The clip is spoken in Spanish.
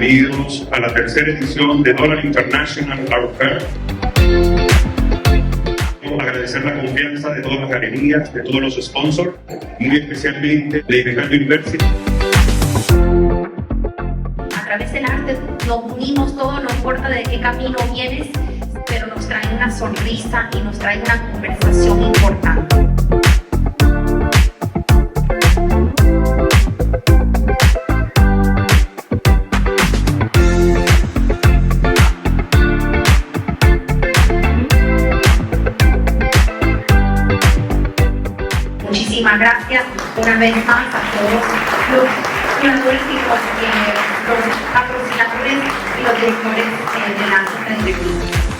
bienvenidos a la tercera edición de Doral International Art Fair. Agradecer la confianza de todas las galerías, de todos los sponsors, muy especialmente de IBECAM University. A través del arte nos unimos todos, no importa de qué camino vienes, pero nos trae una sonrisa y nos trae una conversación importante. Muchísimas gracias una vez más a todos los curadores y los patrocinadores y los directores de la entrevista.